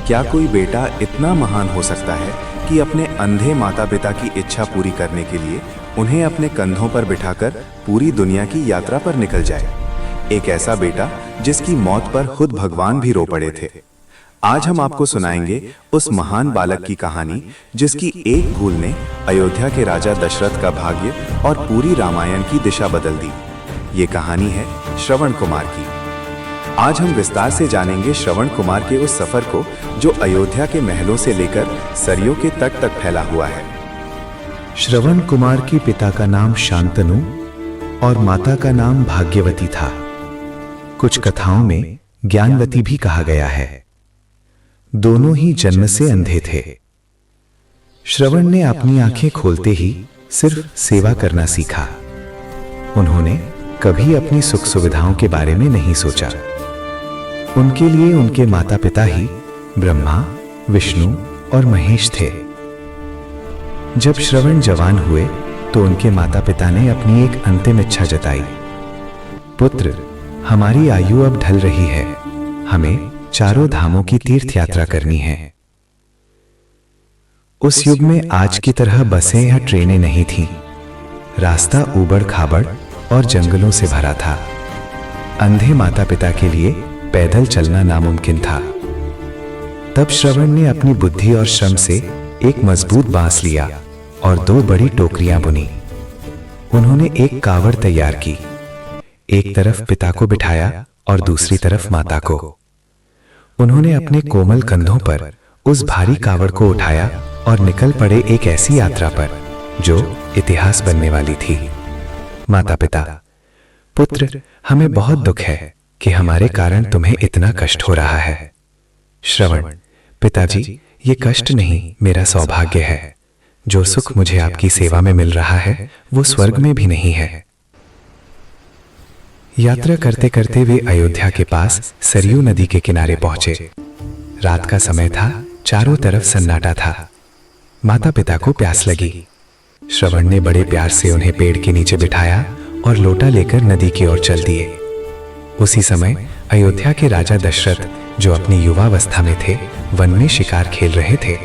क्या कोई बेटा इतना महान हो सकता है कि अपने अंधे माता पिता की इच्छा पूरी करने के लिए उन्हें अपने कंधों पर बिठाकर पूरी दुनिया की यात्रा पर निकल जाए? एक ऐसा बेटा जिसकी मौत पर खुद भगवान भी रो पड़े थे। आज हम आपको सुनाएंगे उस महान बालक की कहानी जिसकी एक भूल ने अयोध्या के राजा दशरथ का भाग्य और पूरी रामायण की दिशा बदल दी। ये कहानी है श्रवण कुमार की। आज हम विस्तार से जानेंगे श्रवण कुमार के उस सफर को जो अयोध्या के महलों से लेकर सरयू के तट तक फैला हुआ है। श्रवण कुमार के पिता का नाम शांतनु और माता का नाम भाग्यवती था। कुछ कथाओं में ज्ञानवती भी कहा गया है। दोनों ही जन्म से अंधे थे। श्रवण ने अपनी आंखें खोलते ही सिर्फ सेवा करना सीखा। उन्होंने कभी अपनी सुख सुविधाओं के बारे में नहीं सोचा। उनके लिए उनके माता पिता ही ब्रह्मा, विष्णु और महेश थे। जब श्रवण जवान हुए तो उनके माता पिता ने अपनी एक अंतिम इच्छा जताई। पुत्र, हमारी आयु अब ढल रही है, हमें चारों धामों की तीर्थ यात्रा करनी है। उस युग में आज की तरह बसें या ट्रेनें नहीं थीं। रास्ता ऊबड़ खाबड़ और जंगलों से भरा था। अंधे माता पिता के लिए पैदल चलना नामुमकिन था। तब श्रवण ने अपनी बुद्धि और श्रम से एक मजबूत बांस लिया और 2 बड़ी टोकरियां बुनी। उन्होंने एक कावड़ तैयार की। एक तरफ पिता को बिठाया और दूसरी तरफ माता को। उन्होंने अपने कोमल कंधों पर उस भारी कावड़ को उठाया और निकल पड़े एक ऐसी यात्रा पर जो इतिहास बनने वाली थी। माता पिता, पुत्र, हमें बहुत दुख है कि हमारे कारण तुम्हें इतना कष्ट हो रहा है। श्रवण, पिताजी, ये कष्ट नहीं, मेरा सौभाग्य है। जो सुख मुझे आपकी सेवा में मिल रहा है वो स्वर्ग में भी नहीं है। यात्रा करते करते वे अयोध्या के पास सरयू नदी के किनारे पहुंचे। रात का समय था, चारों तरफ सन्नाटा था। माता पिता को प्यास लगी। श्रवण ने बड़े प्यार से उन्हें पेड़ के नीचे बिठाया और लोटा लेकर नदी की ओर चल दिए। उसी समय अयोध्या के राजा दशरथ, जो अपनी युवावस्था में थे, वन में शिकार खेल रहे थे।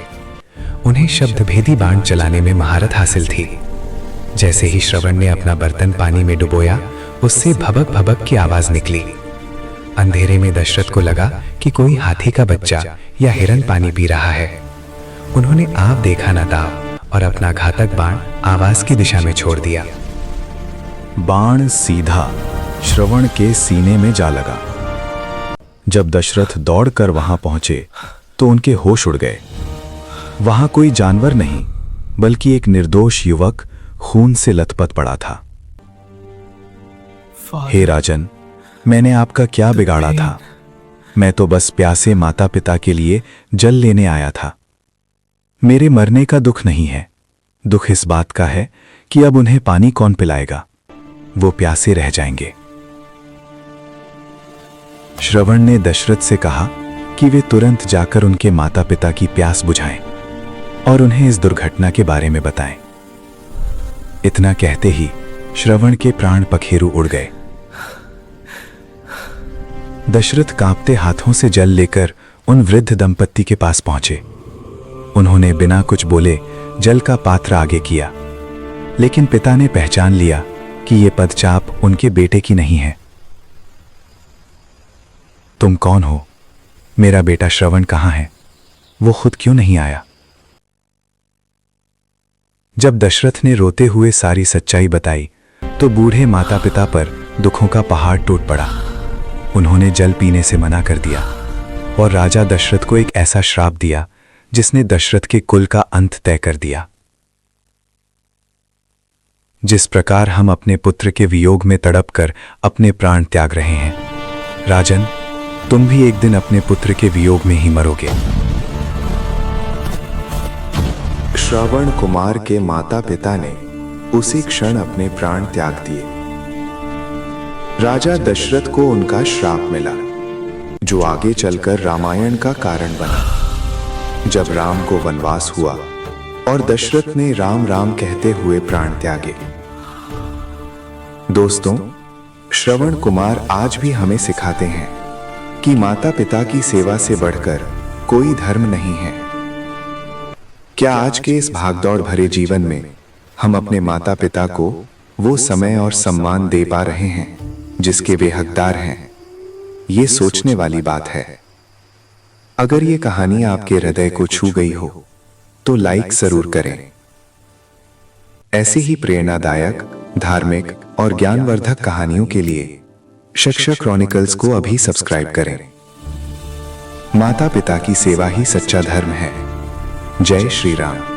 उन्हें शब्दभेदी बाण चलाने में महारत हासिल थी। जैसे ही श्रवण ने अपना बर्तन पानी में डुबोया, उससे भबक भबक की आवाज निकली। अंधेरे में दशरथ को लगा कि कोई हाथी का बच्चा या हिरन पानी पी रहा है। उन्होंने आप देखा ना दाव और अपना घातक बाण आवाज की दिशा में छोड़ दिया। बाण सीधा श्रवण के सीने में जा लगा। जब दशरथ दौड़कर वहां पहुंचे तो उनके होश उड़ गए। वहां कोई जानवर नहीं, बल्कि एक निर्दोष युवक खून से लथपथ पड़ा था। हे राजन, मैंने आपका क्या बिगाड़ा था? मैं तो बस प्यासे माता पिता के लिए जल लेने आया था। मेरे मरने का दुख नहीं है, दुख इस बात का है कि अब उन्हें पानी कौन पिलाएगा? वो प्यासे रह जाएंगे। श्रवण ने दशरथ से कहा कि वे तुरंत जाकर उनके माता पिता की प्यास बुझाएं और उन्हें इस दुर्घटना के बारे में बताएं। इतना कहते ही श्रवण के प्राण पखेरु उड़ गए। दशरथ कांपते हाथों से जल लेकर उन वृद्ध दंपत्ति के पास पहुंचे। उन्होंने बिना कुछ बोले जल का पात्र आगे किया, लेकिन पिता ने पहचान लिया कि यह पदचाप उनके बेटे की नहीं है। तुम कौन हो? मेरा बेटा श्रवण कहां है? वो खुद क्यों नहीं आया? जब दशरथ ने रोते हुए सारी सच्चाई बताई तो बूढ़े माता पिता पर दुखों का पहाड़ टूट पड़ा। उन्होंने जल पीने से मना कर दिया और राजा दशरथ को एक ऐसा श्राप दिया जिसने दशरथ के कुल का अंत तय कर दिया। जिस प्रकार हम अपने पुत्र के वियोग में तड़पकर अपने प्राण त्याग रहे हैं, राजन, तुम भी एक दिन अपने पुत्र के वियोग में ही मरोगे। श्रवण कुमार के माता पिता ने उसी क्षण अपने प्राण त्याग दिए। राजा दशरथ को उनका श्राप मिला, जो आगे चलकर रामायण का कारण बना। जब राम को वनवास हुआ और दशरथ ने राम राम कहते हुए प्राण त्यागे। दोस्तों, श्रवण कुमार आज भी हमें सिखाते हैं कि माता पिता की सेवा से बढ़कर कोई धर्म नहीं है। क्या आज के इस भागदौड़ भरे जीवन में हम अपने माता पिता को वो समय और सम्मान दे पा रहे हैं जिसके वे हकदार हैं? ये सोचने वाली बात है। अगर ये कहानी आपके हृदय को छू गई हो तो लाइक जरूर करें। ऐसी ही प्रेरणादायक, धार्मिक और ज्ञानवर्धक कहानियों के लिए शिक्षा क्रॉनिकल्स को अभी सब्सक्राइब करें। माता पिता की सेवा ही सच्चा धर्म है। जय श्री राम।